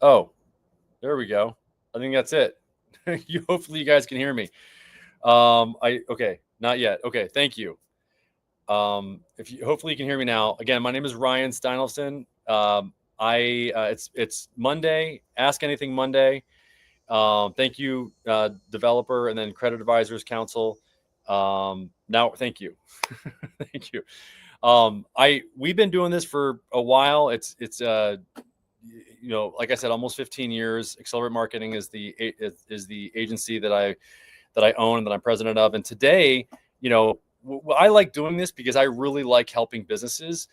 Oh, there we go. I think that's it. Hopefully you guys can hear me. Okay, not yet. Okay, thank you. If you hopefully you can hear me now. Again, my name is Ryan Steinelson. It's Monday. Ask Anything Monday. Thank you, developer, and then Credit Advisors Council. Now, thank you, thank you. We've been doing this for a while. It's like I said, almost 15 years. Accelerate Marketing is the agency that I own and that I'm president of. And today, I like doing this because I really like helping businesses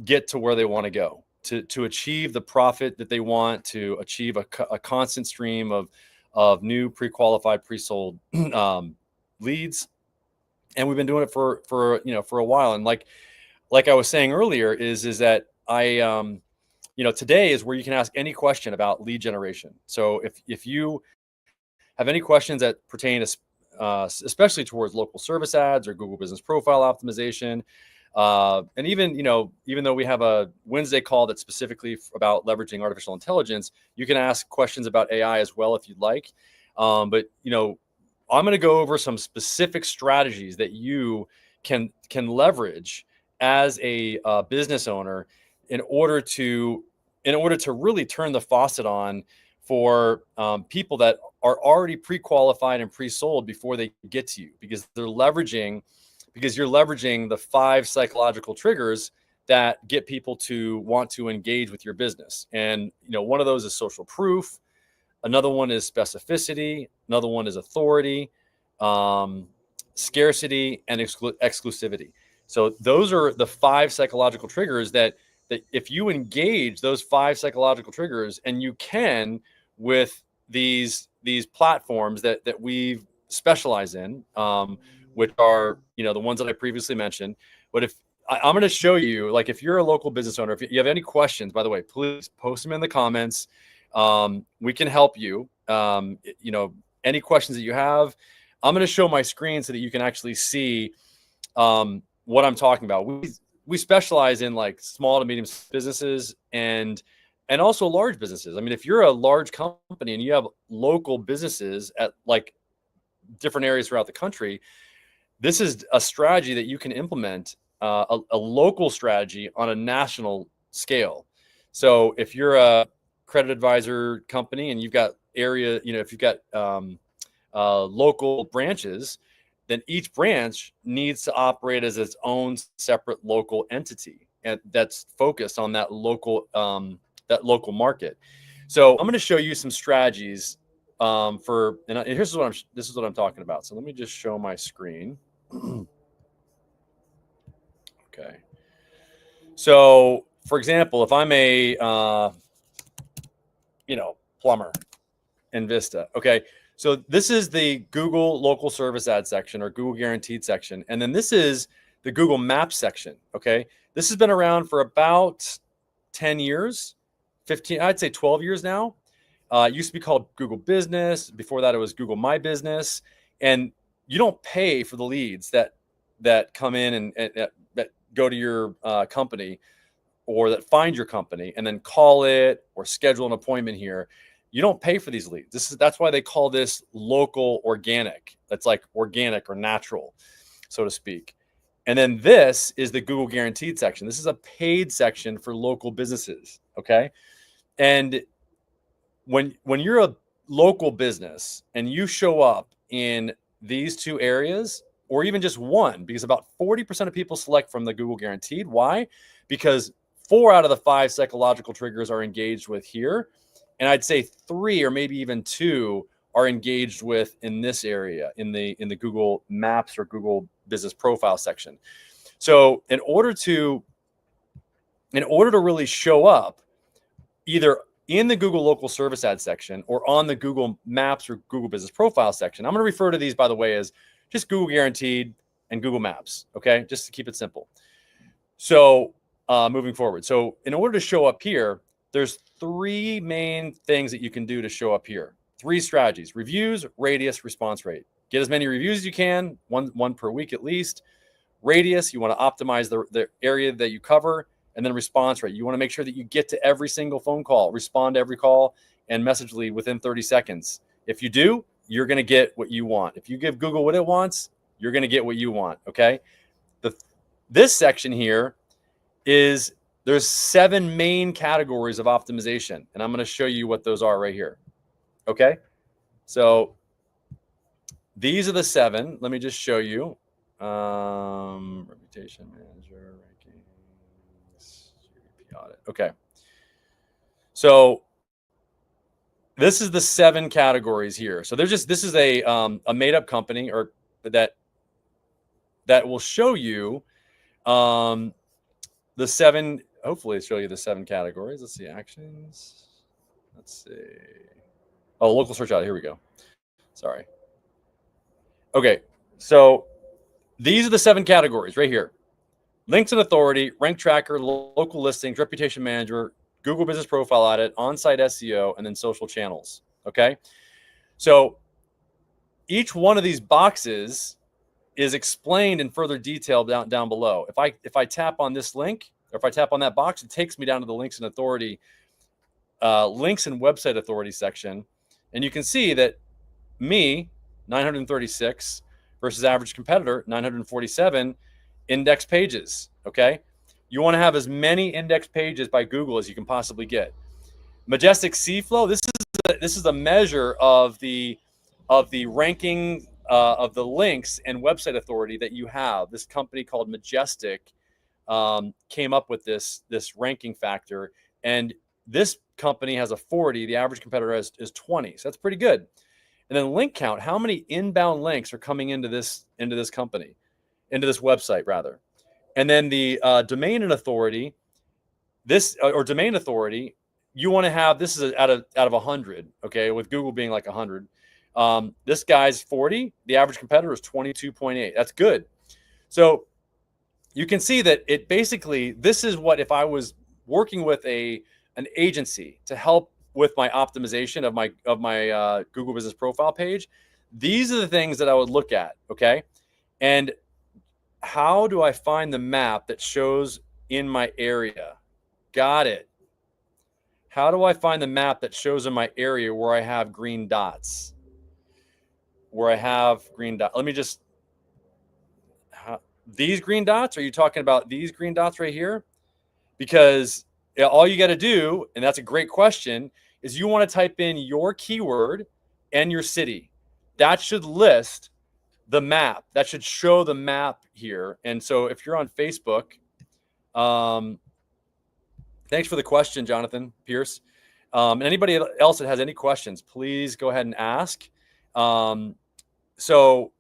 get to where they want to go, to achieve the profit that they want, to achieve a constant stream of new pre-qualified, pre-sold leads. And we've been doing it for a while. And like I was saying earlier, is that today is where you can ask any question about lead generation. So if you have any questions that pertain to especially towards local service ads or Google Business Profile optimization, and even though we have a Wednesday call that's specifically about leveraging artificial intelligence, you can ask questions about AI as well if you'd like. But I'm going to go over some specific strategies that you can leverage as a business owner in order to really turn the faucet on for people that are already pre-qualified and pre-sold before they get to you, because you're leveraging the 5 psychological triggers that get people to want to engage with your business. And one of those is social proof. Another one is specificity. Another one is authority, scarcity, and exclusivity. So those are the 5 psychological triggers that if you engage those 5 psychological triggers, and you can with these platforms that we specialize in, which are the ones that I previously mentioned. But if I'm going to show you, like, if you're a local business owner, if you have any questions, by the way, please post them in the comments. We can help you. Any questions that you have, I'm going to show my screen so that you can actually see what I'm talking about. We specialize in like small to medium businesses and also large businesses. I mean, if you're a large company and you have local businesses at like different areas throughout the country, this is a strategy that you can implement, a local strategy on a national scale. So if you're a credit advisor company and you've got if you've got local branches, then each branch needs to operate as its own separate local entity, and that's focused on that local market. So I'm going to show you some strategies and this is what I'm talking about. So let me just show my screen. Okay. So for example, if I'm a plumber in Vista, okay. So this is the Google local service ad section, or Google guaranteed section. And then this is the Google Maps section. Okay. This has been around for about 10 years, 15, I'd say 12 years now. It used to be called Google Business. Before that, it was Google My Business. And you don't pay for the leads that come in and that go to your company, or that find your company and then call it or schedule an appointment here. You don't pay for these leads. That's why they call this local organic. That's like organic or natural, so to speak. And then this is the Google guaranteed section. This is a paid section for local businesses. Okay. And when you're a local business and you show up in these 2 areas, or even just one, because about 40% of people select from the Google guaranteed. Why? Because 4 out of the 5 psychological triggers are engaged with here. And I'd say 3 or maybe even 2 are engaged with in this area, in the Google Maps or Google Business Profile section. So in order to really show up either in the Google local service ad section or on the Google Maps or Google Business Profile section, I'm going to refer to these, by the way, as just Google guaranteed and Google Maps. Okay. Just to keep it simple. So moving forward. So in order to show up here, there's 3 main things that you can do to show up here. 3 strategies: reviews, radius, response rate. Get as many reviews as you can, one per week at least. Radius, you want to optimize the area that you cover. and then response rate. You want to make sure that you get to every single phone call, respond to every call, and message lead within 30 seconds. If you do, you're going to get what you want. If you give Google what it wants, you're going to get what you want, okay? This section here is there's 7 main categories of optimization, and I'm going to show you what those are right here, okay? So these are the 7. Let me just show you. Reputation manager, rankings, GDP audit. Okay. So this is the 7 categories here. So this is a made-up company or that will show you the 7. Hopefully, show you the 7 categories. Let's see, actions. Let's see. Oh, local search audit. Here we go. Sorry. Okay, so these are the 7 categories right here: links and authority, rank tracker, local listings, reputation manager, Google Business Profile Audit, on-site SEO, and then social channels. Okay, so each one of these boxes is explained in further detail down below. If I tap on this link, or if I tap on that box, it takes me down to the links and authority, links and website authority section, and you can see that me 936 versus average competitor 947 index pages. Okay, you want to have as many index pages by Google as you can possibly get. Majestic Seaflow. This is a measure of the ranking of the links and website authority that you have. This company called Majestic came up with this ranking factor, and this company has a 40. The average competitor is 20. So that's pretty good. And then link count. How many inbound links are coming into this company, into this website rather? And then the domain and authority. Domain authority. You want to have, this is out of 100. Okay, with Google being like 100. This guy's 40. The average competitor is 22.8. That's good. So you can see that it basically, this is what, if I was working with an agency to help with my optimization of my Google Business Profile page, these are the things that I would look at. Okay, and how do I find the map that shows in my area? Got it. How do I find the map that shows in my area where I have green dots? Let me just, these green dots, are you talking about these green dots right here? Because all you got to do, and that's a great question, is you want to type in your keyword and your city. That should list the map. That should show the map here. And so if you're on Facebook, thanks for the question, Jonathan Pierce. And anybody else that has any questions, please go ahead and ask. So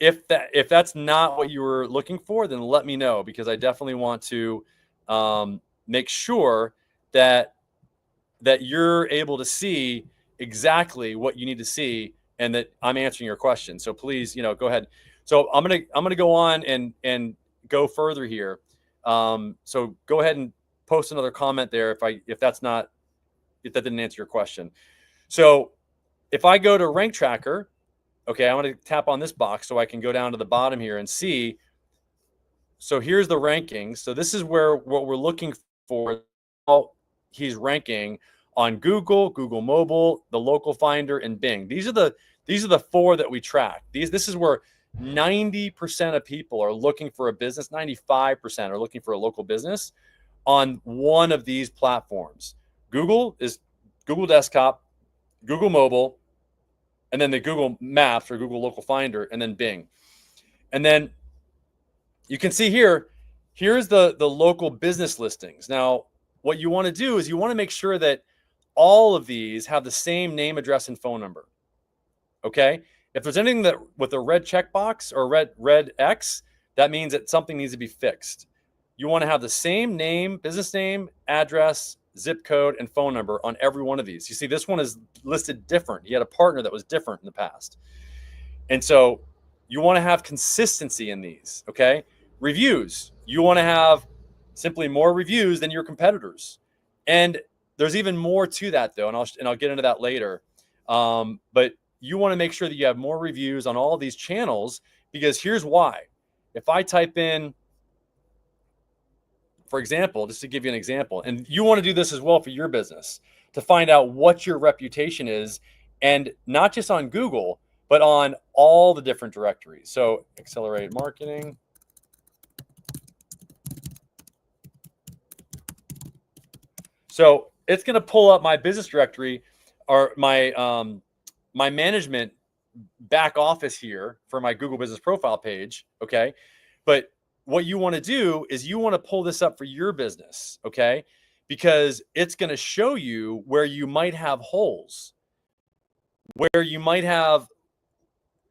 if that's not what you were looking for, then let me know, because I definitely want to make sure that you're able to see exactly what you need to see and that I'm answering your question. So please, go ahead. So I'm gonna go on and go further here. So go ahead and post another comment there if that didn't answer your question. So if I go to Rank Tracker, okay, I want to tap on this box so I can go down to the bottom here and see. So here's the rankings. So this is what we're looking for. He's ranking on Google, Google Mobile, the Local Finder, and Bing. These are the 4 that we track. This is where 90% of people are looking for a business. 95% are looking for a local business on one of these platforms. Google is Google Desktop, Google Mobile, and then the Google Maps or Google Local Finder, and then Bing. And then you can see here's the local business listings. Now, what you want to do is you want to make sure that all of these have the same name, address, and phone number. Okay? If there's anything that with a red checkbox or red X, that means that something needs to be fixed. You want to have the same name, business name, address, zip code, and phone number on every one of these. You see, this one is listed different. He had a partner that was different in the past. And so you want to have consistency in these, okay? Reviews. You want to have simply more reviews than your competitors. And there's even more to that, though, and I'll get into that later. But you want to make sure that you have more reviews on all of these channels, because here's why. If I type in for example, just to give you an example, and you want to do this as well for your business, to find out what your reputation is, and not just on Google, but on all the different directories. So accelerate marketing. So it's going to pull up my business directory or my my management back office here for my Google Business Profile page. Okay. But what you want to do is you want to pull this up for your business. Okay. Because it's going to show you where you might have holes, where you might have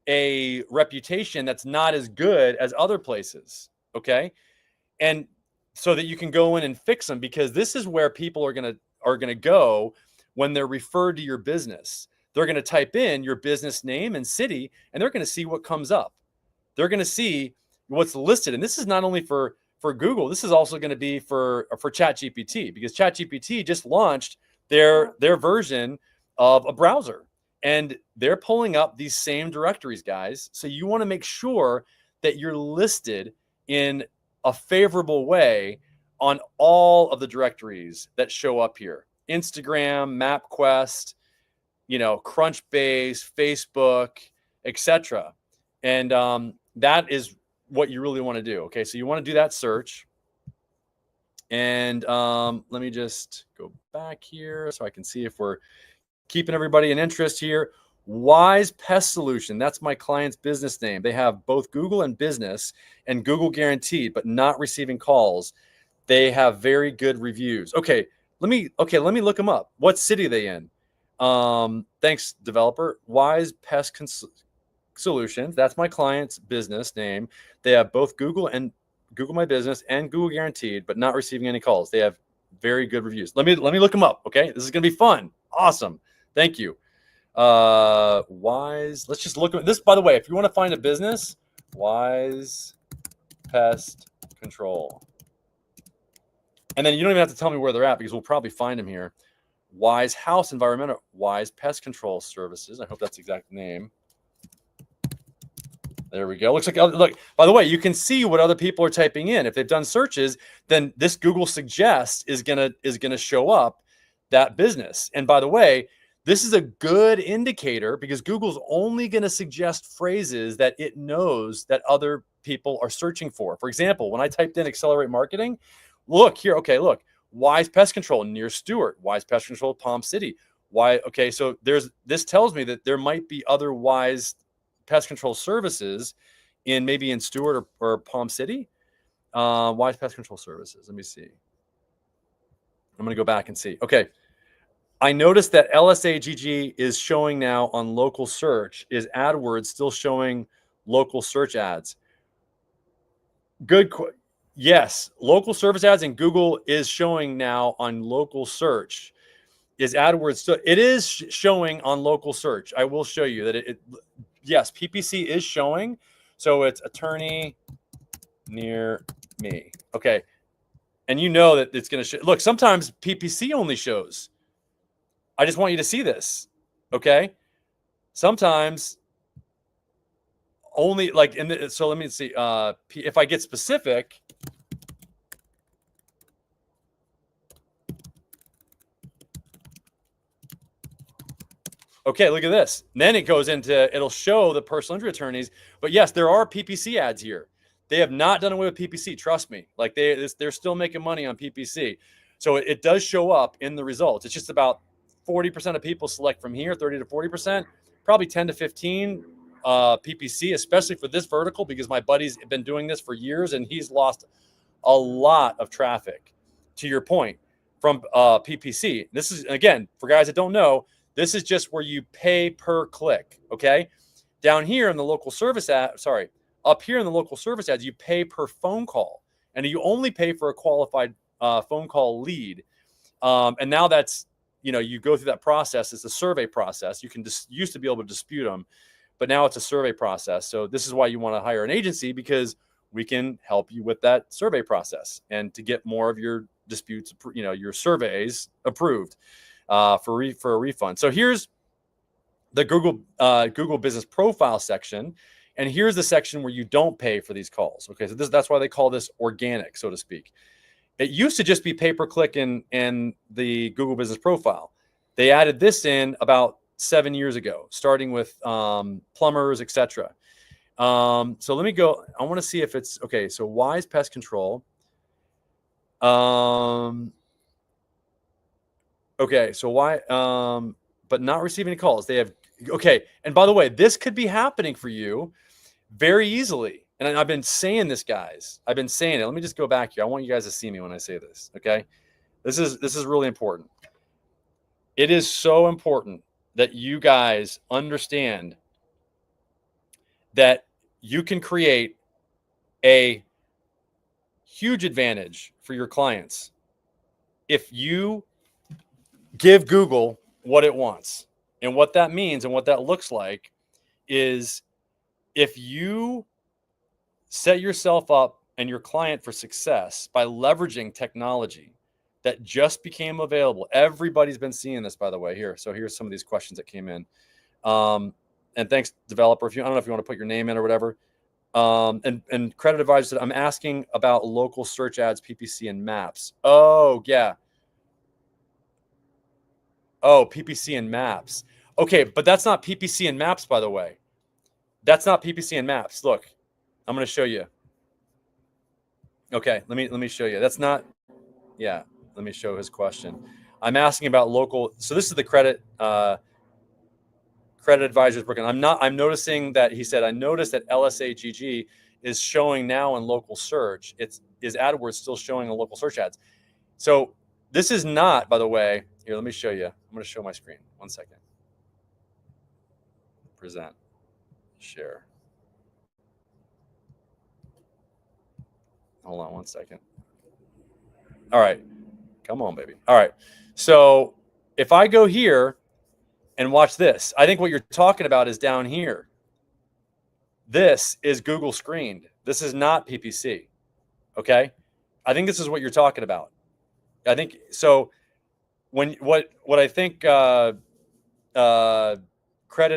a reputation that's not as good as other places. Okay. And so that you can go in and fix them, because this is where people are going to go when they're referred to your business. They're going to type in your business name and city, and they're going to see what comes up. They're going to see what's listed. And this is not only for Google, this is also going to be for ChatGPT, because ChatGPT just launched their version of a browser, and they're pulling up these same directories, guys. So you want to make sure that you're listed in a favorable way on all of the directories that show up here: Instagram, MapQuest, Crunchbase, Facebook, etc. And that is what you really want to do. Okay, so you want to do that search. And let me just go back here so I can see if we're keeping everybody in interest here. Wise Pest Solution, that's my client's business name. They have both Google and business, and Google guaranteed, but not receiving calls. They have very good reviews. Okay, let me look them up. What city are they in? Thanks, developer. Wise Pest Solutions, that's my client's business name. They have both Google and Google My Business and Google guaranteed, but not receiving any calls. They have very good reviews. Let me look them up. Okay, this is gonna be fun. Awesome. Thank you. Wise, let's just look at this. By the way, if you want to find a business, Wise Pest Control, and then you don't even have to tell me where they're at, because we'll probably find them here. Wise House Environmental, Wise Pest Control Services. I hope that's the exact name. There we go. Looks like, look, by the way, you can see what other people are typing in. If they've done searches, then this Google Suggest is gonna show up that business. And by the way, this is a good indicator, because Google's only going to suggest phrases that it knows that other people are searching for. For example, when I typed in accelerate marketing, look here. Okay, look, Wise Pest Control near Stewart, Wise Pest Control Palm City. Why? Okay, so this tells me that there might be other Wise Pest Control services maybe in Stewart or Palm City. Wise Pest Control Services. Let me see. I'm going to go back and see. Okay. I noticed that LSA is showing now on local search. Is AdWords still showing local search ads? Yes, local service ads, and Google is showing now on local search. Is AdWords still? It is showing on local search. I will show you that yes, PPC is showing. So it's attorney near me. Okay, and you know that it's going to show. Look, sometimes PPC only shows. I just want you to see this, okay? Sometimes only like so let me see. If I get specific, okay, look at this. And then it goes into, it'll show the personal injury attorneys. But yes, there are PPC ads here. They have not done away with PPC. Trust me. Like they're still making money on PPC. So it does show up in the results. It's just about 40% of people select from here, 30 to 40%, probably 10 to 15 PPC, especially for this vertical, because my buddy's been doing this for years and he's lost a lot of traffic, to your point, from PPC. This is, again, for guys that don't know, this is just where you pay per click, okay? Down here in the local service up here in the local service ads, you pay per phone call, and you only pay for a qualified phone call lead. And now that's, you go through that process. It's a survey process. You can used to be able to dispute them, but now it's a survey process. So this is why you want to hire an agency, because we can help you with that survey process and to get more of your disputes, your surveys approved for a refund. So here's the Google Business Profile section, and here's the section where you don't pay for these calls. Okay, so that's why they call this organic, so to speak. It used to just be pay-per-click and the Google Business Profile. They added this in about 7 years ago, starting with plumbers, etc. So let me go. I want to see if it's okay. So Wise Pest Control. Okay, so why? But not receiving any calls. They have okay. And by the way, this could be happening for you very easily. And I've been saying this, guys. I've been saying it. Let me just go back here. I want you guys to see me when I say this. Okay, this is really important. It is so important that you guys understand that you can create a huge advantage for your clients if you give Google what it wants. And what that means and what that looks like is if you set yourself up and your client for success by leveraging technology that just became available. Everybody's been seeing this, by the way, here. So here's some of these questions that came in. And thanks, developer. I don't know if you want to put your name in or whatever. And credit advisor said, I'm asking about local search ads, PPC, and maps. Oh, yeah. Oh, PPC and maps. Okay, but that's not PPC and maps, by the way. That's not PPC and maps. Look, I'm going to show you. Okay, let me show you. That's not. Yeah, let me show his question. I'm asking about local. So this is the credit advisors working. I'm noticing that he said I noticed that LSA GG is showing now in local search. Is AdWords still showing in local search ads? So this is not, by the way. Here, let me show you. I'm going to show my screen. 1 second. Present. Share. Hold on 1 second. All right. Come on, baby. All right. So if I go here and watch this, I think what you're talking about is down here. This is Google screened. This is not PPC. Okay. I think this is what you're talking about. I think so. When what I think credit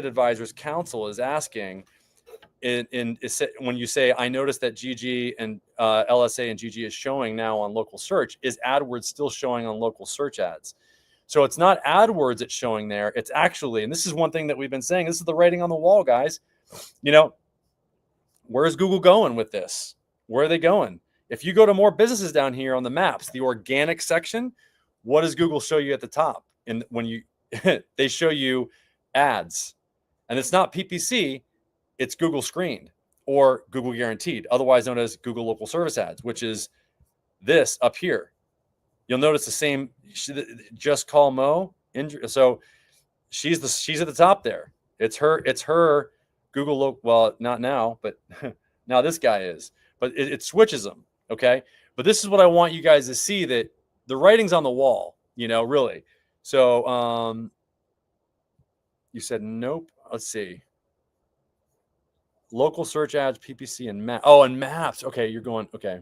advisors council is asking is when you say I noticed that GG and LSA and GG is showing now on local search, is AdWords still showing on local search ads? So it's not AdWords that's showing there. It's actually, and this is one thing that we've been saying, this is the writing on the wall, guys. You know, where's Google going with this? Where are they going? If you go to more businesses down here on the maps, the organic section, what does Google show you at the top? And when you they show you ads, and it's not PPC, it's Google screened or Google guaranteed, otherwise known as Google local service ads, which is this up here. You'll notice the same, just call Mo. So she's at the top there. It's her Google. Well, not now, but now this guy is. But it switches them. Okay. But this is what I want you guys to see, that the writing's on the wall. You know, really. So you said nope. Let's see. Local search ads, PPC, and map. Oh, and maps. Okay, you're going. Okay.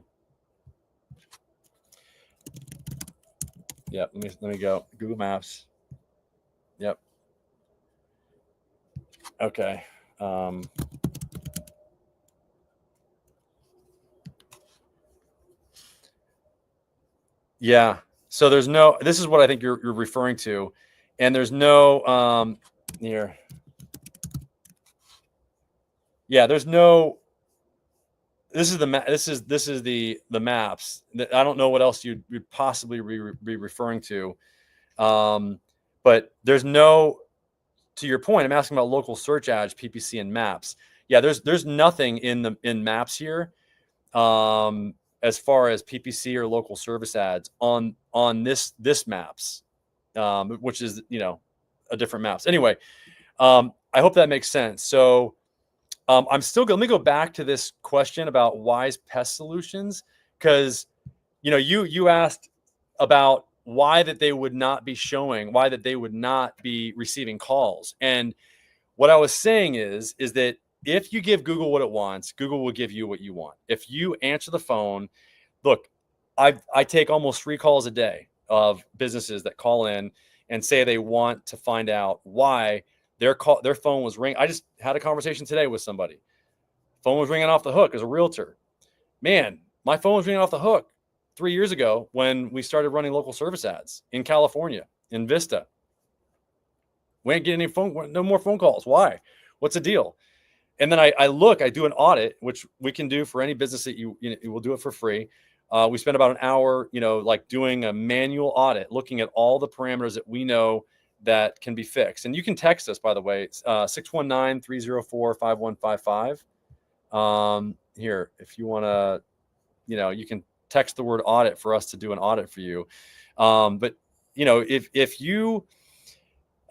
Yep. Let me go. Google Maps. Yep. Okay. Yeah. So there's no. This is what I think you're referring to, and there's no here. Yeah. There's no. This is the maps. I don't know what else you'd possibly be referring to, but there's no. To your point, I'm asking about local search ads, PPC, and maps. Yeah, there's nothing in maps here, as far as PPC or local service ads on this maps, which is a different maps. Anyway, I hope that makes sense. So. Let me go back to this question about Wise Pest Solutions, because you asked about why that they would not be showing, why that they would not be receiving calls. And what I was saying is that if you give Google what it wants, Google will give you what you want. If you answer the phone, look, I take almost 3 calls a day of businesses that call in and say they want to find out why their phone was ringing. I just had a conversation today with somebody. Phone was ringing off the hook as a realtor. Man, my phone was ringing off the hook. 3 years ago when we started running local service ads in California, in Vista. We ain't getting no more phone calls. Why? What's the deal? And then I do an audit, which we can do for any business that you will do it for free. We spend about an hour, like doing a manual audit, looking at all the parameters that we know that can be fixed. And you can text us, by the way, 619-304-5155. Here, if you want to, you can text the word audit for us to do an audit for you. But if you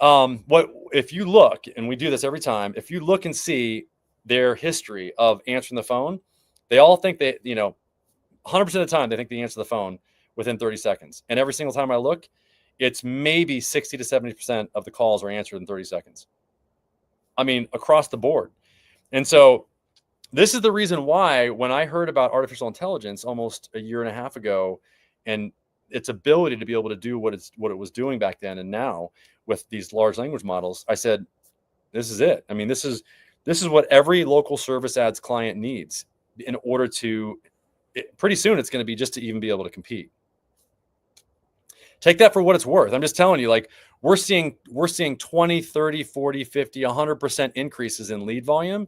look, and we do this every time, if you look and see their history of answering the phone, they all think that 100% of the time they think they answer the phone within 30 seconds. And every single time I look, it's maybe 60 to 70% of the calls are answered in 30 seconds. I mean, across the board. And so this is the reason why when I heard about artificial intelligence almost a year and a half ago, and its ability to be able to do what it was doing back then and now with these large language models, I said, this is it. I mean, this is what every local service ads client needs in order to, pretty soon it's going to be just to even be able to compete. Take that for what it's worth. I'm just telling you, like, we're seeing 20, 30, 40, 50, 100% increases in lead volume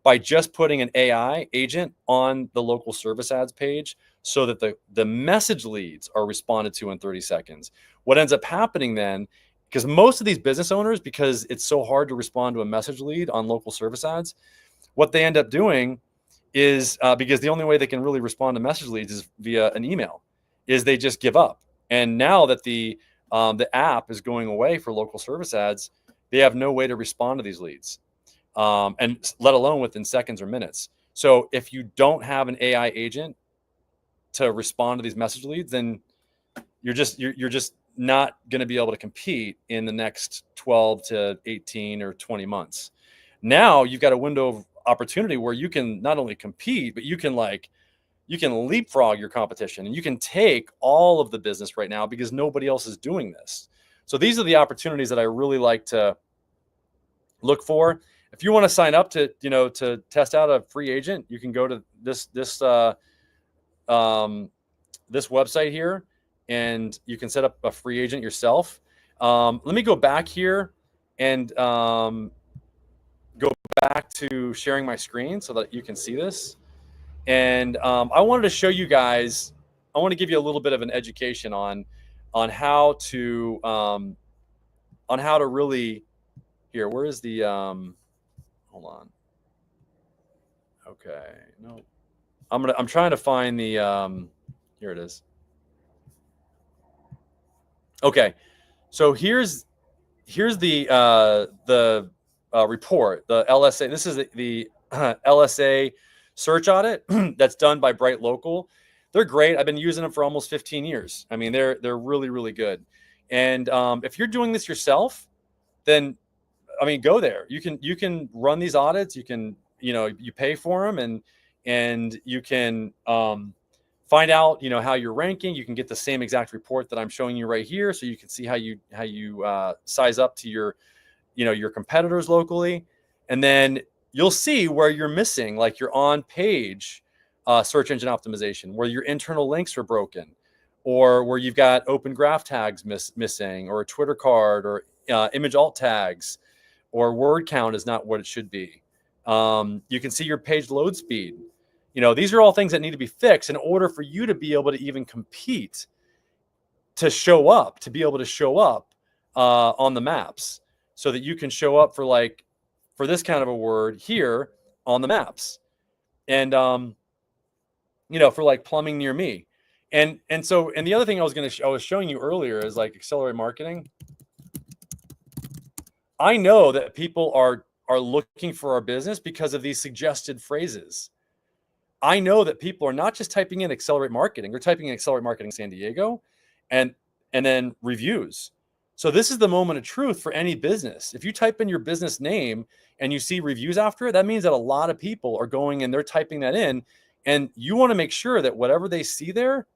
by just putting an AI agent on the local service ads page so that the message leads are responded to in 30 seconds. What ends up happening then, because most of these business owners, because it's so hard to respond to a message lead on local service ads, what they end up doing is, because the only way they can really respond to message leads is via an email, is they just give up. And now that the app is going away for local service ads, they have no way to respond to these leads, and let alone within seconds or minutes. So if you don't have an AI agent to respond to these message leads, then you're just not going to be able to compete in the next 12 to 18 or 20 months. Now you've got a window of opportunity where you can not only compete, but you can leapfrog your competition, and you can take all of the business right now because nobody else is doing this. So these are the opportunities that I really like to look for. If you want to sign up to test out a free agent, you can go to this website here, and you can set up a free agent yourself. Let me go back here and go back to sharing my screen so that you can see this. And I wanted to show you guys, I want to give you a little bit of an education on how to really, here, where is the, hold on. Okay, no, I'm trying to find the, here it is. Okay, so here's the report, the LSA. This is the LSA search audit that's done by Bright Local. They're great. I've been using them for almost 15 years. I mean, they're really, really good. And if you're doing this yourself, then I mean, go there. You can run these audits. You can, you pay for them, and you can find out, how you're ranking. You can get the same exact report that I'm showing you right here, so you can see how you size up to your competitors locally, and then you'll see where you're missing, like your on-page search engine optimization, where your internal links are broken, or where you've got open graph tags missing, or a Twitter card, or image alt tags, or word count is not what it should be. You can see your page load speed. These are all things that need to be fixed in order for you to be able to even compete, to be able to show up on the maps, so that you can show up for this kind of a word here on the maps, and for like plumbing near me, and the other thing I was showing you earlier is like accelerate marketing. I know that people are looking for our business because of these suggested phrases. I know that people are not just typing in accelerate marketing, they're typing in accelerate marketing San Diego and then reviews. So this is the moment of truth for any business. If you type in your business name and you see reviews after it, that means that a lot of people are going and they're typing that in, and you want to make sure that whatever they see there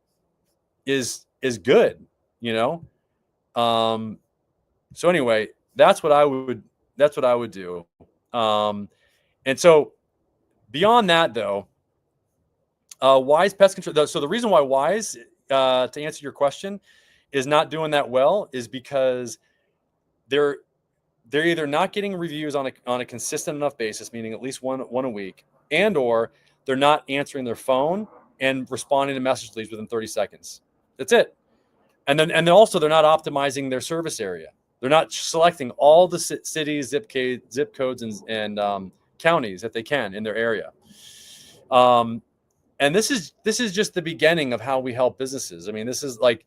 is good, So anyway, that's what I would do. And so beyond that, though, Wise Pest Control. So the reason why Wise to answer your question, is not doing that well is because they're either not getting reviews on a consistent enough basis, meaning at least one a week, and or they're not answering their phone and responding to message leads within 30 seconds. That's it. And then also they're not optimizing their service area. They're not selecting all the cities, zip codes, and counties that they can in their area. And this is just the beginning of how we help businesses. I mean, this is like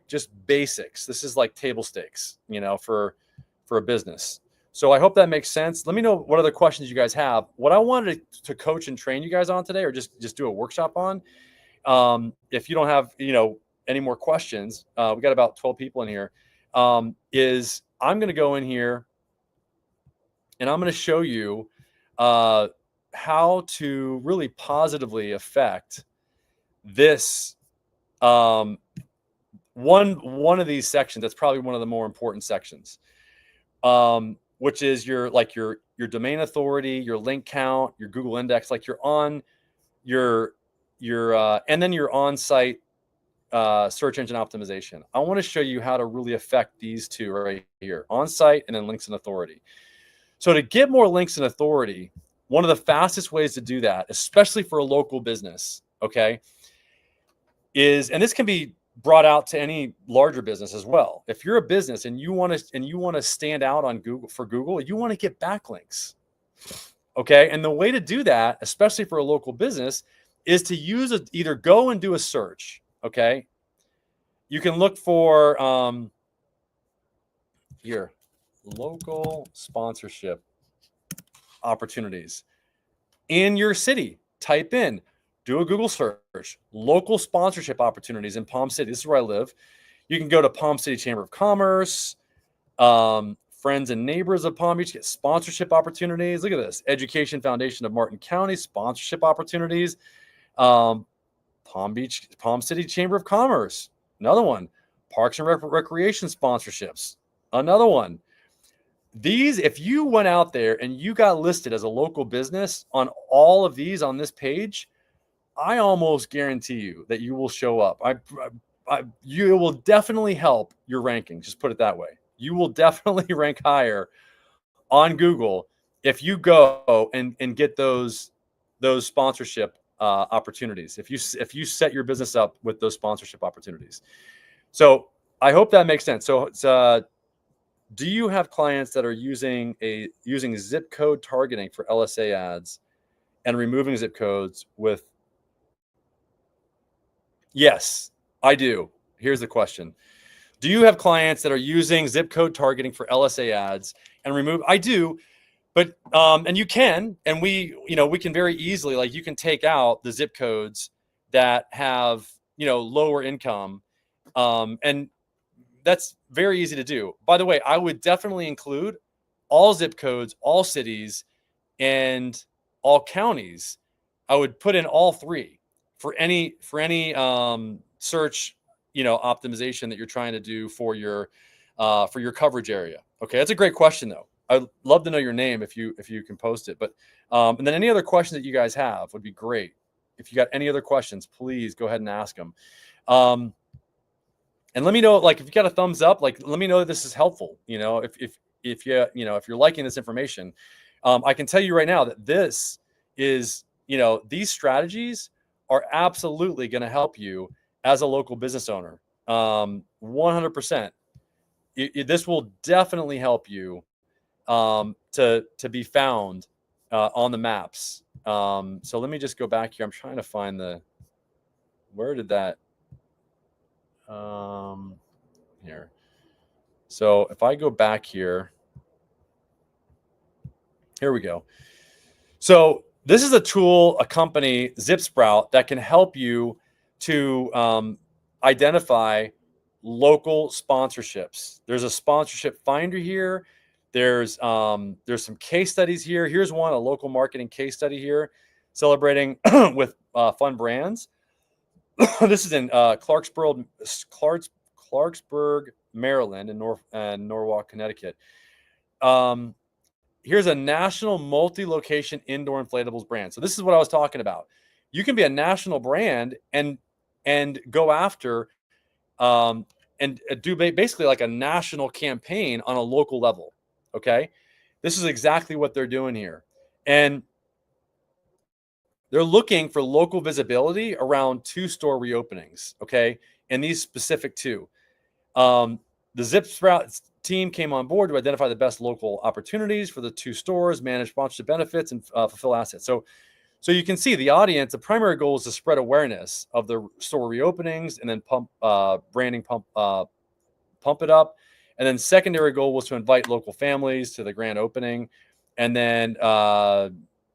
just basics. This is like table stakes, for a business. So I hope that makes sense. Let me know what other questions you guys have. What I wanted to coach and train you guys on today, or just do a workshop on. If you don't have, any more questions, we got about 12 people in here. Is I'm going to go in here and I'm going to show you how to really positively affect this one of these sections. That's probably one of the more important sections, which is your domain authority, your link count, your Google index, like you're on your and then your on-site search engine optimization. I want to show you how to really affect these two right here, on-site and then links and authority. So to get more links and authority, one of the fastest ways to do that, especially for a local business, okay, is, and this can be brought out to any larger business as well. If you're a business and you want to stand out on Google, you want to get backlinks. Okay? And the way to do that, especially for a local business, is to either go and do a search, okay? You can look for here, local sponsorship opportunities in your city. Type in, do a Google search, local sponsorship opportunities in Palm City. This is where I live. You can go to Palm City Chamber of Commerce, Friends and Neighbors of Palm Beach, get sponsorship opportunities. Look at this, Education Foundation of Martin County, sponsorship opportunities. Palm City Chamber of Commerce, another one. Parks and Recreation sponsorships, another one. These, if you went out there and you got listed as a local business on all of these on this page, I almost guarantee you that you will show up. You will definitely help your ranking. Just put it that way. You will definitely rank higher on Google if you go and get those sponsorship opportunities. If you set your business up with those sponsorship opportunities. So I hope that makes sense. So it's, do you have clients that are using zip code targeting for LSA ads and removing zip codes with? Yes, I do. Here's the question. Do you have clients that are using zip code targeting for LSA ads and remove? I do, but and you can, and we can very easily, like, you can take out the zip codes that have, lower income, and that's very easy to do. By the way, I would definitely include all zip codes, all cities, and all counties. I would put in all three for any search, optimization that you're trying to do for your coverage area. Okay, that's a great question though. I'd love to know your name if you can post it. But and then any other questions that you guys have would be great. If you got any other questions, please go ahead and ask them. And let me know, like, if you got a thumbs up, like, let me know that this is helpful. If you're liking this information, I can tell you right now that this is, these strategies are absolutely going to help you as a local business owner. 100%. This will definitely help you to be found on the maps. So let me just go back here. I'm trying to find where did that? Here. So if I go back here we go. So this is a tool, a company, ZipSprout, that can help you to identify local sponsorships. There's a sponsorship finder here. There's some case studies here. Here's one, a local marketing case study here, celebrating with fun brands. This is in Clarksburg, Maryland, and Norwalk, Connecticut. Here's a national multi-location indoor inflatables brand. So this is what I was talking about. You can be a national brand and and go after and do basically like a national campaign on a local level. Okay. This is exactly what they're doing here. And they're looking for local visibility around 2 store reopenings. Okay. And these specific 2. The Zip Sprout team came on board to identify the best local opportunities for the 2 stores, manage sponsorship benefits, and fulfill assets. So you can see the audience. The primary goal is to spread awareness of the store reopenings and then pump it up. And then secondary goal was to invite local families to the grand opening, and then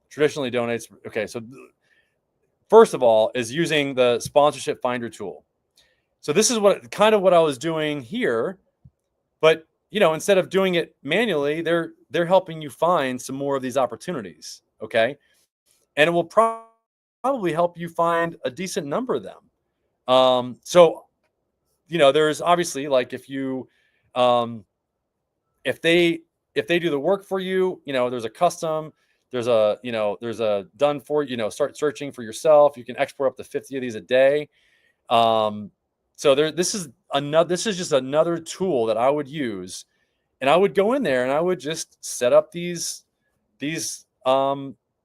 traditionally donates. Okay, so first of all is using the sponsorship finder tool. So this is what I was doing here, but instead of doing it manually, they're helping you find some more of these opportunities. Okay, and it will probably help you find a decent number of them. So there's obviously, like, if you if they do the work for you, there's a custom, there's a done for, start searching for yourself. You can export up to 50 of these a day. So this is just another tool that I would use, and I would go in there and I would just set up these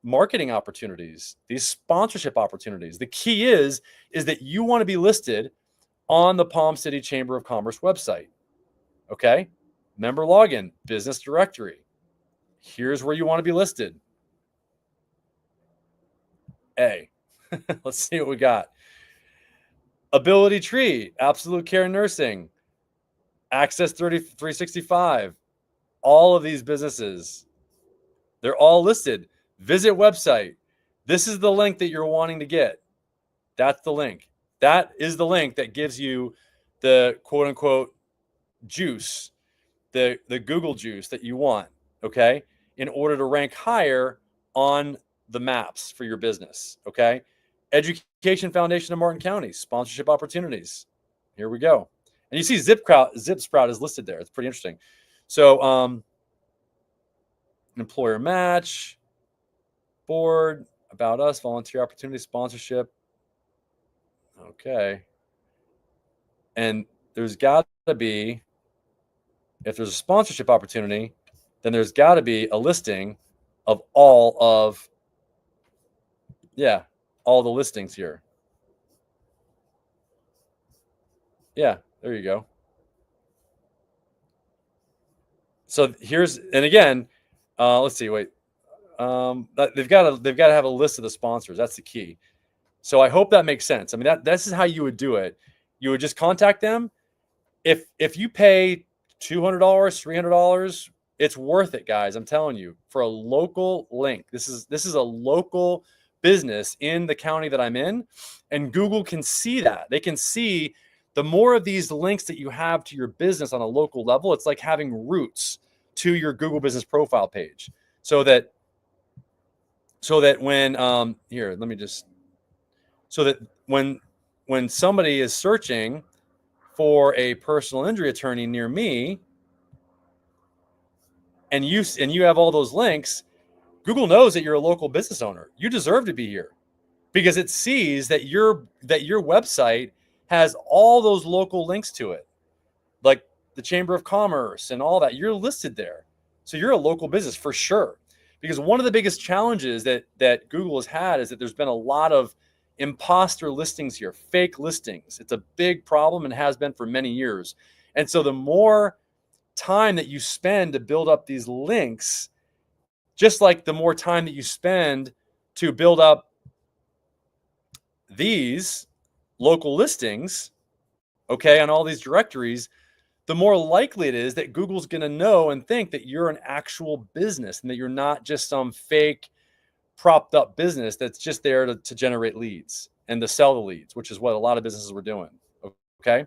marketing opportunities, these sponsorship opportunities. The key is that you want to be listed on the Palm City Chamber of Commerce website. Okay. Member login, business directory. Here's where you want to be listed. Let's see what we got. Ability Tree, Absolute Care Nursing, Access 365. All of these businesses, they're all listed. Visit website. This is the link that you're wanting to get. That's the link. That is the link that gives you the quote unquote juice, the Google juice that you want, okay, in order to rank higher on the maps for your business. Okay. Education Foundation of Martin County, sponsorship opportunities. Here we go. And you see Zip Sprout is listed there. It's pretty interesting. So employer match, board, about us, volunteer opportunity, sponsorship. Okay. And there's got to be, if there's a sponsorship opportunity, then there's got to be a listing of all the listings here. Yeah, there you go. So and again, let's see, wait. They've got to have a list of the sponsors. That's the key. So I hope that makes sense. I mean, this is how you would do it. You would just contact them. If you pay $200, $300, it's worth it, guys. I'm telling you, for a local link. This is a local business in the county that I'm in, and Google can see that. They can see the more of these links that you have to your business on a local level. It's like having roots to your Google business profile page, so that when here, let me just, so that when somebody is searching for a personal injury attorney near me, and you have all those links, Google knows that you're a local business owner. You deserve to be here, because it sees that your website has all those local links to it, like the Chamber of Commerce and all that. You're listed there, so you're a local business for sure. Because one of the biggest challenges that Google has had is that there's been a lot of imposter listings here, fake listings. It's a big problem and has been for many years. And so the more time that you spend to build up these links, just like the more time that you spend to build up these local listings, okay, on all these directories, the more likely it is that Google's going to know and think that you're an actual business and that you're not just some fake propped up business that's just there to generate leads and to sell the leads, which is what a lot of businesses were doing. Okay.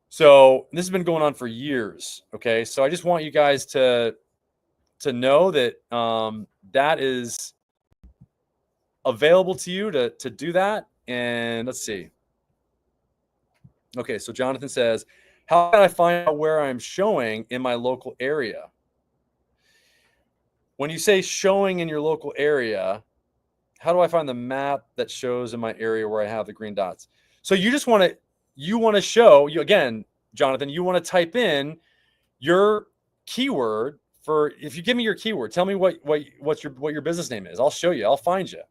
So this has been going on for years. Okay. So I just want you guys to know that that is available to you to do that. And let's see. Okay. So Jonathan says, how can I find out where I'm showing in my local area? When you say showing in your local area, how do I find the map that shows in my area where I have the green dots? So you just want to show you again, Jonathan, you want to type in your keyword for, if you give me your keyword, tell me what your business name is. I'll show you. I'll find you.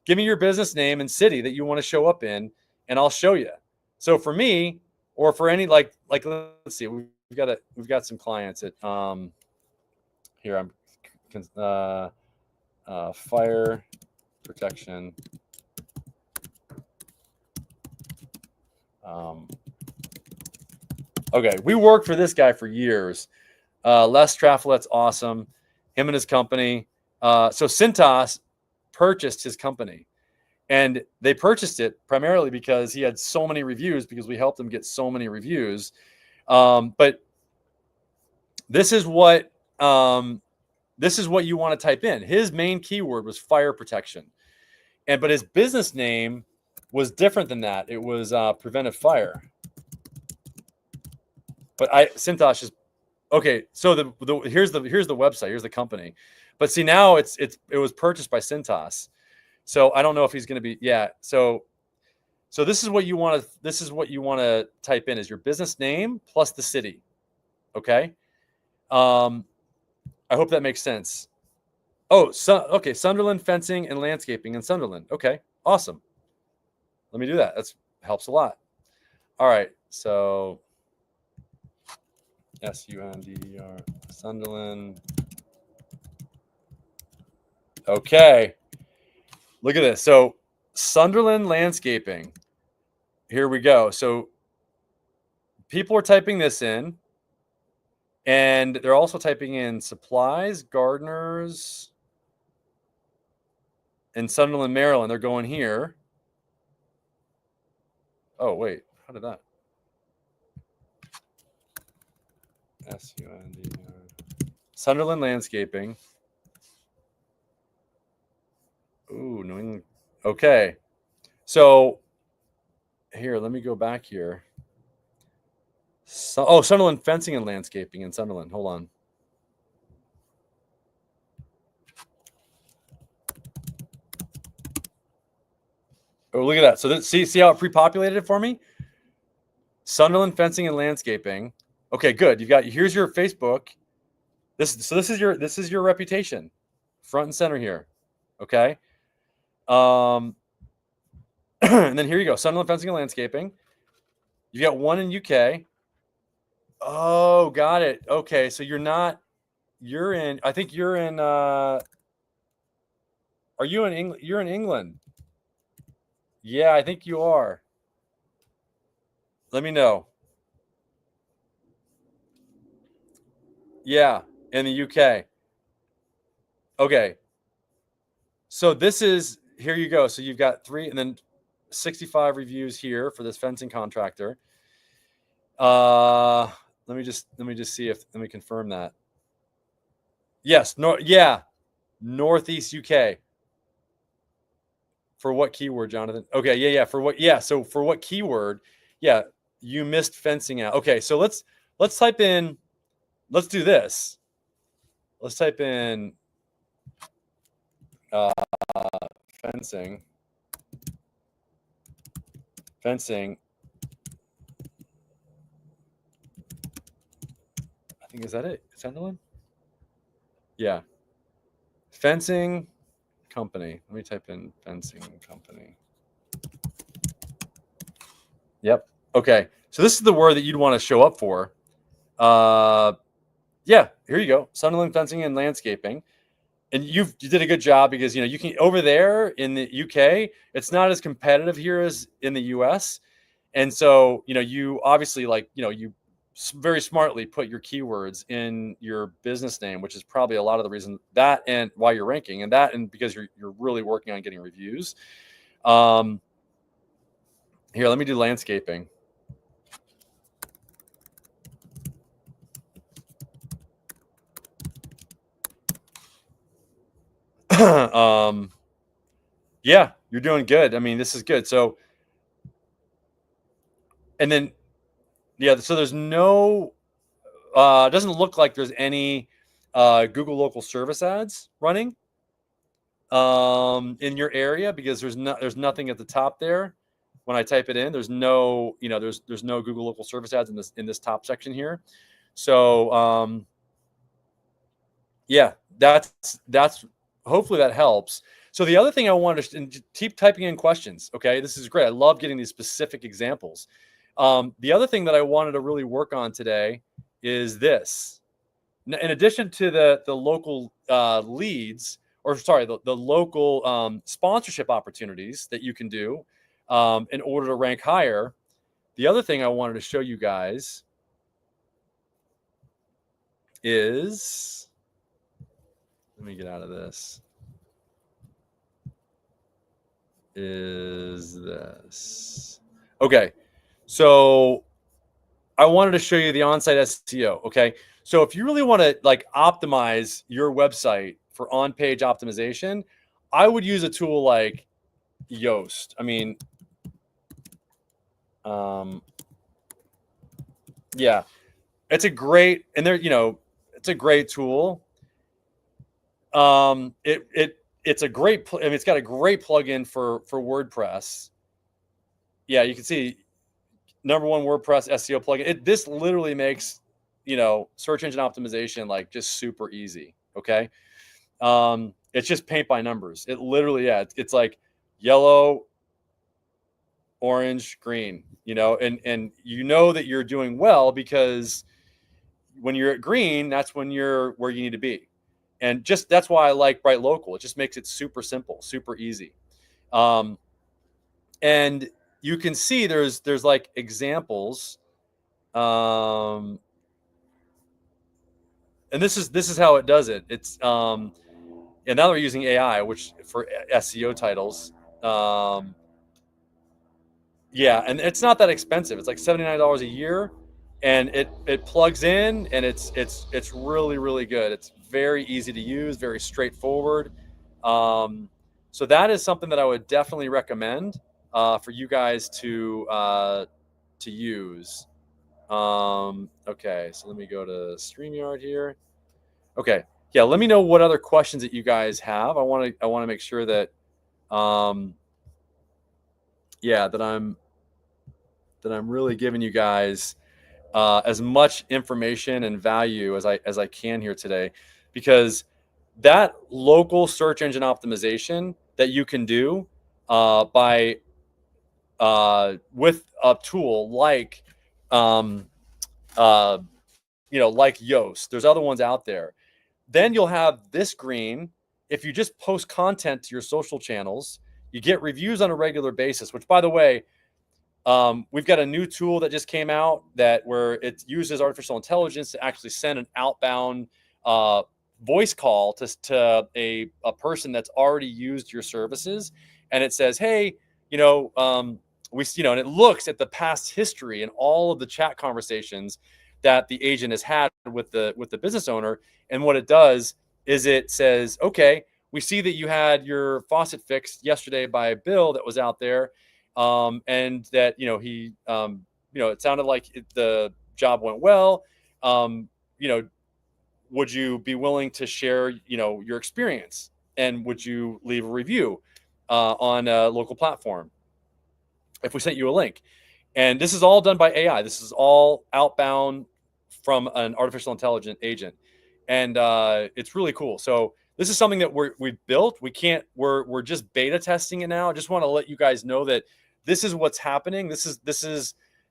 Give me your business name and city that you want to show up in, and I'll show you. So for me, or for any like let's see, we've got some clients at here. I'm fire protection. Okay, we worked for this guy for years. Les Traflet's awesome. Him and his company. So Cintas purchased his company, and they purchased it primarily because he had so many reviews, because we helped him get so many reviews. But this is what you want to type in. His main keyword was fire protection, but his business name was different than that. It was preventive fire. But Cintas is okay. So here's the website. Here's the company. But see, now it was purchased by Cintas. So I don't know if he's going to be, yeah. So this is what you want to type in, is your business name plus the city. Okay. I hope that makes sense. Oh, okay. Sunderland Fencing and Landscaping in Sunderland. Okay. Awesome. Let me do that. That helps a lot. All right. So SUNDER, Sunderland. Okay. Look at this. So Sunderland Landscaping. Here we go. So people are typing this in, and they're also typing in supplies, gardeners, in Sunderland, Maryland. They're going here. Oh, wait. How did that? SUNDER. Sunderland Landscaping. Ooh, New England. Okay. So here, let me go back here. Sunderland Fencing and Landscaping in Sunderland. Hold on. Oh, look at that. So see how it pre-populated it for me? Sunderland Fencing and Landscaping. Okay, good. Here's your Facebook. This is your reputation, front and center here. Okay. And then here you go. Sunderland Fencing and Landscaping. You got one in UK. Oh, got it. Okay, so I think you're in are you in England? You're in England. Yeah, I think you are. Let me know. Yeah, in the UK. Okay. So here you go. So you've got 3 and then 65 reviews here for this fencing contractor. Let me just see let me confirm that. Yes, Northeast UK. For what keyword, Jonathan? Okay, yeah. So for what keyword? Yeah, you missed fencing out. Okay, so let's type in. Let's do this. Let's type in fencing. Fencing. I think, is that it? Is that the one? Yeah. Fencing company. Let me type in fencing company. Yep. Okay. So this is the word that you'd want to show up for. Yeah, here you go. Sunderland Fencing and Landscaping. And you did a good job, because you can, over there in the UK, it's not as competitive here as in the US. And so, you obviously you very smartly put your keywords in your business name, which is probably a lot of the reason that, and why you're ranking, and because you're really working on getting reviews. Here, let me do landscaping. Yeah, you're doing good. I mean, this is good. So, and then, yeah, so there's no, it doesn't look like there's any Google local service ads running in your area, because there's nothing at the top there. when I type it in. There's no, there's no Google local service ads in this top section here. So yeah, that's hopefully that helps. So the other thing I wanted to keep typing in questions. Okay, this is great. I love getting these specific examples. The other thing that I wanted to really work on today is this. In addition to the local leads, or sorry, the local sponsorship opportunities that you can do in order to rank higher, the other thing I wanted to show you guys is, let me get out of this, is this. Okay, so I wanted to show you the on-site SEO. Okay, so if you really want to like optimize your website for on-page optimization, I would use a tool like Yoast. I mean, yeah, it's a great, and it's a great tool. It's a great, I mean, it's got a great plugin for WordPress. Yeah, you can see #1 WordPress SEO plugin. This literally makes, search engine optimization like just super easy. Okay. It's just paint by numbers. It literally, yeah, it's like yellow, orange, green, and you know that you're doing well because when you're at green, that's when you're where you need to be. And just that's why I like Bright Local. It just makes it super simple, super easy. And you can see there's like examples. And this is how it does it. It's and now they're using AI, which for SEO titles. Yeah, and it's not that expensive. It's like $79 a year, and it plugs in, and it's really, really good. It's very easy to use, very straightforward. So that is something that I would definitely recommend for you guys to use. Okay, so let me go to StreamYard here. Okay, yeah, let me know what other questions that you guys have. I want to make sure that yeah, that I'm really giving you guys as much information and value as I can here today, because that local search engine optimization that you can do by with a tool like like Yoast. There's other ones out there. Then you'll have this green. If you just post content to your social channels, you get reviews on a regular basis, which, by the way, we've got a new tool that just came out where it uses artificial intelligence to actually send an outbound voice call to a person that's already used your services. And it says, hey, and it looks at the past history and all of the chat conversations that the agent has had with the business owner. And what it does is it says, okay, we see that you had your faucet fixed yesterday by Bill that was out there. And that, he, it sounded like the job went well. Would you be willing to share, your experience? And would you leave a review on a local platform if we sent you a link? And this is all done by AI. This is all outbound from an artificial intelligence agent. And it's really cool. So this is something that we've built. We're just beta testing it now. I just want to let you guys know that this is what's happening. This is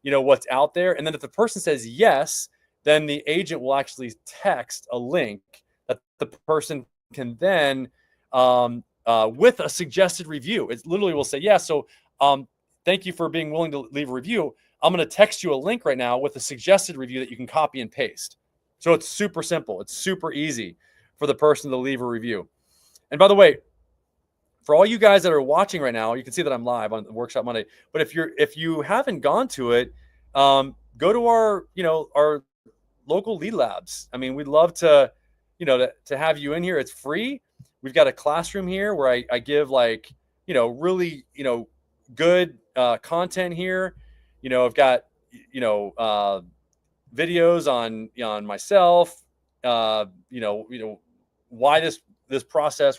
what's out there. And then if the person says yes, then the agent will actually text a link that the person can then with a suggested review. It literally will say, yeah, so thank you for being willing to leave a review. I'm going to text you a link right now with a suggested review that you can copy and paste. So it's super simple. It's super easy for the person to leave a review. And by the way, for all you guys that are watching right now, you can see that I'm live on Workshop Monday. But if you haven't gone to it, go to our local lead labs. I mean, we'd love to have you in here. It's free. We've got a classroom here where I give really good content here. I've got videos on myself. Why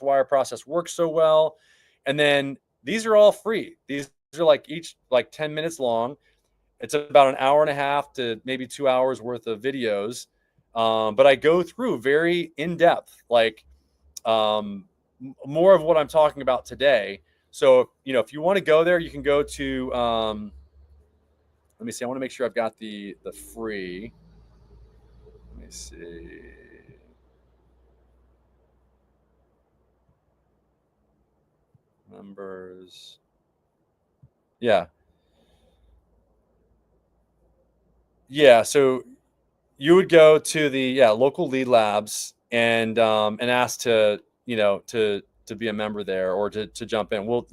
why our process works so well. And then these are all free. These are like each like 10 minutes long. It's about an hour and a half to maybe 2 hours worth of videos. But I go through very in depth, like more of what I'm talking about today. So, if you want to go there, you can go to, let me see. I want to make sure I've got the free. Let me see. Members. Yeah. Yeah. So you would go to the local lead labs and ask to, to be a member there or to jump in. We'll,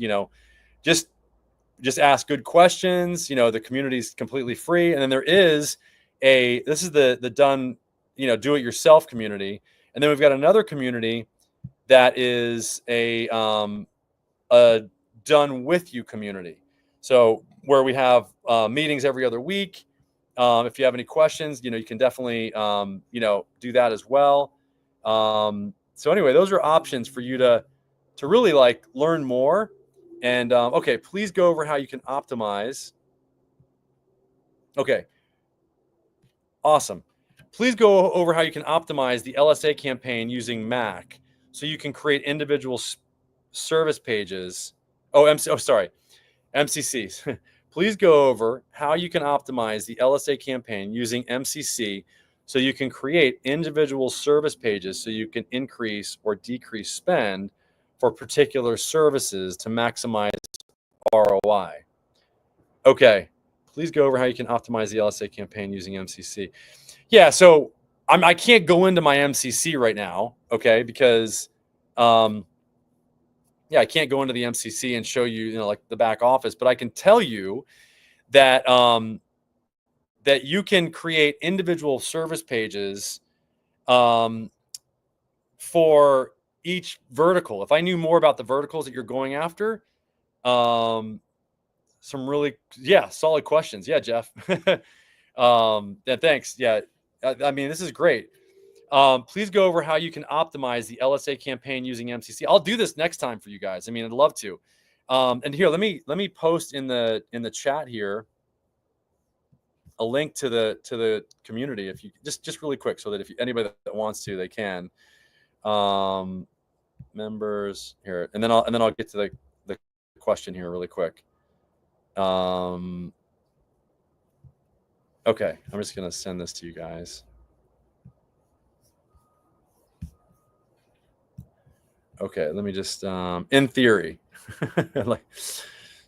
just ask good questions. The community's completely free. And then this is the done, do it yourself community. And then we've got another community that is a done with you community. So where we have meetings every other week. If you have any questions, you can definitely, do that as well. So anyway, those are options for you to really like learn more. And okay, please go over how you can optimize. Okay, awesome. Please go over how you can optimize the LSA campaign using Mac, so you can create individual service pages. MCCs. Please go over how you can optimize the LSA campaign using MCC, so you can create individual service pages, so you can increase or decrease spend for particular services to maximize ROI. Okay, please go over how you can optimize the LSA campaign using MCC. Yeah, so I can't go into my MCC right now, okay, because I can't go into the MCC and show you, like the back office, but I can tell you that that you can create individual service pages for each vertical. If I knew more about the verticals that you're going after, some really solid questions. Yeah, Jeff. Thanks. Yeah, I mean, this is great. Please go over how you can optimize the LSA campaign using MCC. I'll do this next time for you guys. I mean, I'd love to. And here, let me post in the chat here a link to the community, if you just really quick, so that if anybody that wants to, they can. Members here, and then I'll get to the question here really quick. Okay, I'm just gonna send this to you guys. Okay, let me just in theory,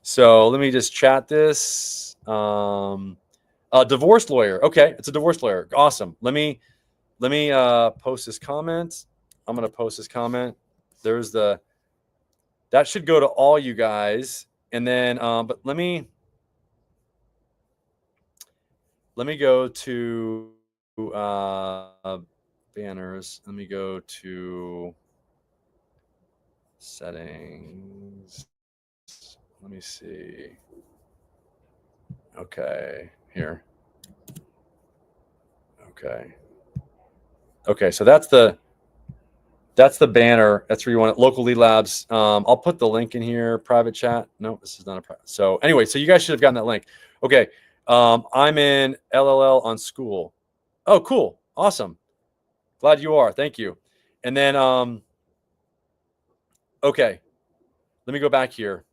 so let me just chat this. A divorce lawyer. Okay, it's a divorce lawyer. Awesome. Let me post this comment. I'm gonna post this comment. There's that should go to all you guys, and then but let me go to banners. Let me go to settings. Let me see. Okay, here. Okay, so that's the banner. That's where you want it. Local lead labs. I'll put the link in here. Private chat. No, this is not a private. So anyway, so you guys should have gotten that link. Okay. I'm in LLL on school. Oh, cool. Awesome. Glad you are. Thank you. And then, okay, let me go back here.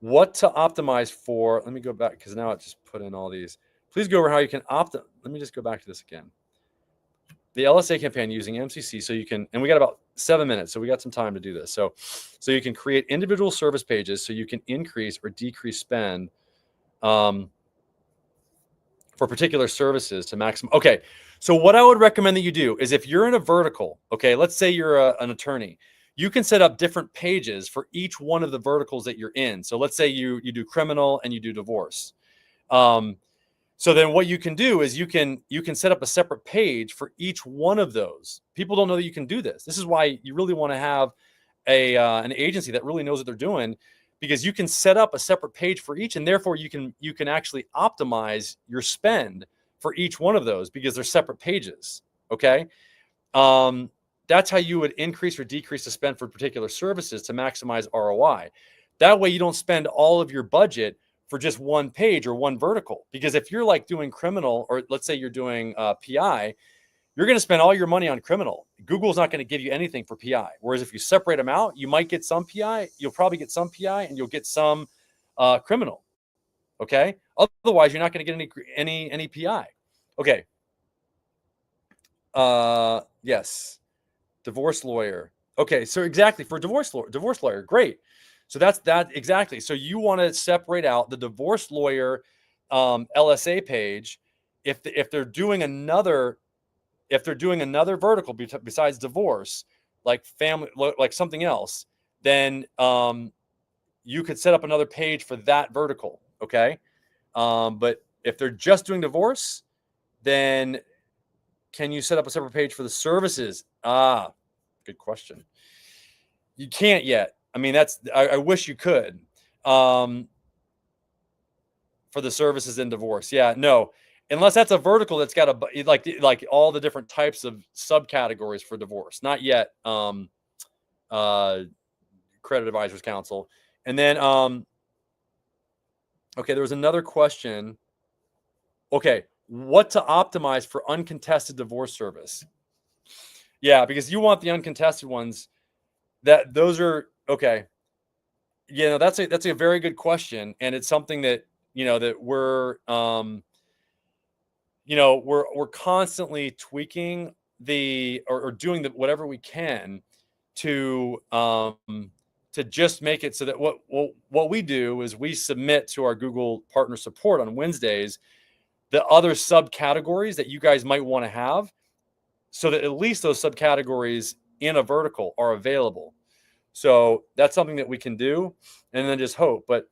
What to optimize for? Let me go back, because now I just put in all these. Please go over how you can let me just go back to this again. The LSA campaign using MCC, so you can, and we got about 7 minutes, so we got some time to do this. So you can create individual service pages, so you can increase or decrease spend for particular services to maximum. Okay, so what I would recommend that you do is, if you're in a vertical, okay, let's say you're an attorney, you can set up different pages for each one of the verticals that you're in. So let's say you do criminal and you do divorce. So then what you can do is you can set up a separate page for each one of those. People don't know that you can do this. This is why you really want to have an agency that really knows what they're doing, because you can set up a separate page for each, and therefore you can actually optimize your spend for each one of those, because they're separate pages. Okay. That's how you would increase or decrease the spend for particular services to maximize ROI. That way you don't spend all of your budget for just one page or one vertical. Because if you're like doing criminal, or let's say you're doing PI, you're going to spend all your money on criminal. Google's not going to give you anything for PI. Whereas if you separate them out, you might get some PI, you'll probably get some PI, and you'll get some criminal. Okay. Otherwise, you're not going to get any PI. Okay. Yes. Divorce lawyer. Okay. So exactly, for divorce lawyer. Great. So that's that exactly. So you want to separate out the divorce lawyer LSA page. If they're doing another vertical besides divorce, like family, like something else, then you could set up another page for that vertical. Okay. But if they're just doing divorce, then can you set up a separate page for the services? Good question. You can't yet. I mean, I wish you could. For the services in divorce. Yeah, no. Unless that's a vertical that's got like all the different types of subcategories for divorce. Not yet. Credit Advisors Council. And then okay, there was another question. Okay, what to optimize for uncontested divorce service? Yeah, because you want the uncontested ones. Those are okay. Yeah, no, that's a very good question, and it's something that that we're we're constantly tweaking or doing whatever we can to just make it so that what we do is we submit to our Google partner support on Wednesdays the other subcategories that you guys might want to have, so that at least those subcategories in a vertical are available. So that's something that we can do, and then just hope. But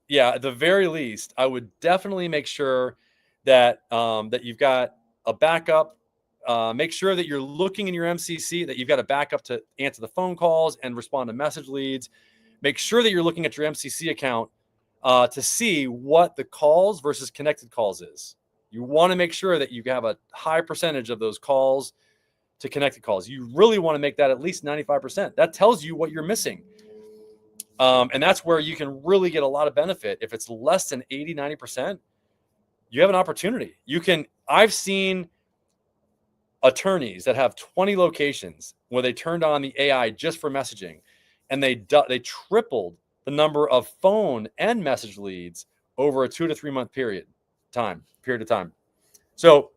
yeah, at the very least, I would definitely make sure that that you've got a backup. Make sure that you're looking in your MCC, that you've got a backup to answer the phone calls and respond to message leads. Make sure that you're looking at your MCC account to see what the calls versus connected calls is. You want to make sure that you have a high percentage of those calls to connected calls. You really want to make that at least 95%. That tells you what you're missing. And that's where you can really get a lot of benefit. If it's less than 80, 90%, you have an opportunity. I've seen attorneys that have 20 locations where they turned on the AI just for messaging, and they tripled the number of phone and message leads over a 2 to 3 month period of time. So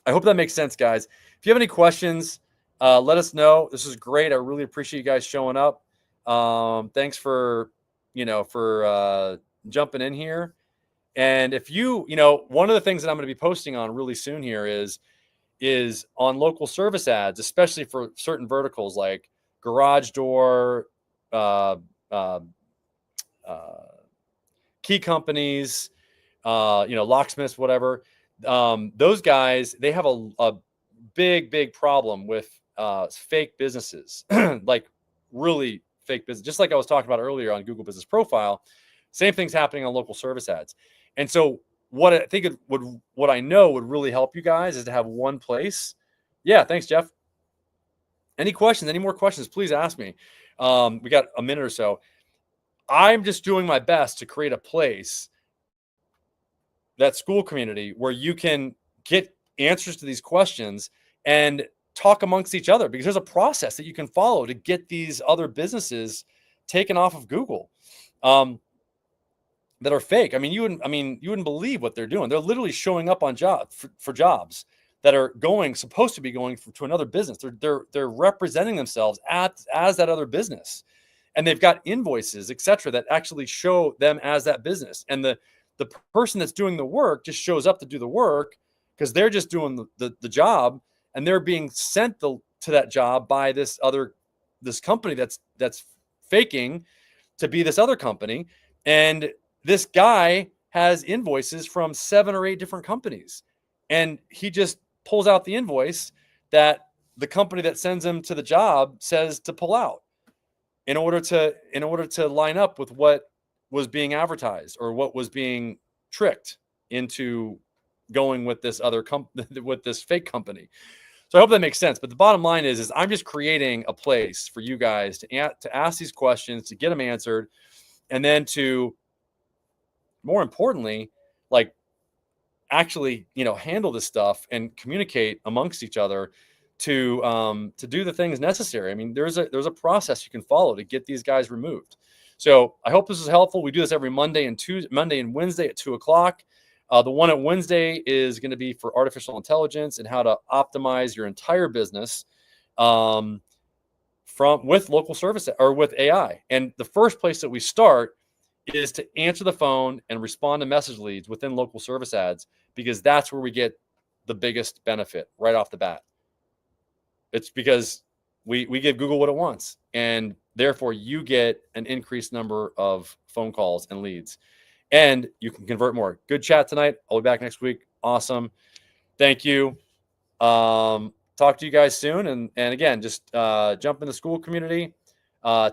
I hope that makes sense, guys. If you have any questions, let us know. This is great. I really appreciate you guys showing up. Thanks for jumping in here. And if one of the things that I'm going to be posting on really soon here is on local service ads, especially for certain verticals like garage door, key companies, locksmiths, whatever. Those guys, they have a big problem with fake businesses, like really fake business. Just like I was talking about earlier on Google Business Profile, same thing's happening on local service ads. And so what I know would really help you guys is to have one place. Yeah, thanks, Jeff. Any questions? Any more questions? Please ask me. We got a minute or so. I'm just doing my best to create a place, that school community, where you can get answers to these questions and talk amongst each other, because there's a process that you can follow to get these other businesses taken off of Google that are fake. I mean, you wouldn't believe what they're doing. They're literally showing up on for jobs that are supposed to be going to another business. They're representing themselves as that other business, and they've got invoices, etc., that actually show them as that business. And the person that's doing the work just shows up to do the work because they're just doing the job, and they're being sent to that job by this company that's faking to be this other company. And this guy has invoices from 7 or 8 different companies, and he just pulls out the invoice that the company that sends him to the job says to pull out in order to line up with what was being advertised or what was being tricked into going with this with this fake company. So I hope that makes sense. But the bottom line is I'm just creating a place for you guys to ask these questions, to get them answered, and then to, more importantly, like actually, handle this stuff and communicate amongst each other to do the things necessary. I mean, there's a process you can follow to get these guys removed. So I hope this is helpful. We do this every Monday and Wednesday at 2:00. The one at Wednesday is going to be for artificial intelligence and how to optimize your entire business with local service or with AI. And the first place that we start is to answer the phone and respond to message leads within local service ads, because that's where we get the biggest benefit right off the bat. It's because we give Google what it wants, and therefore you get an increased number of phone calls and leads, and you can convert more. Good chat tonight. I'll be back next week. Awesome. Thank you. Talk to you guys soon. And again, just jump in the school community.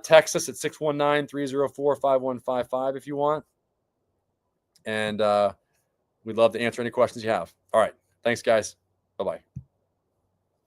Text us at 619-304-5155 if you want. And we'd love to answer any questions you have. All right. Thanks, guys. Bye-bye.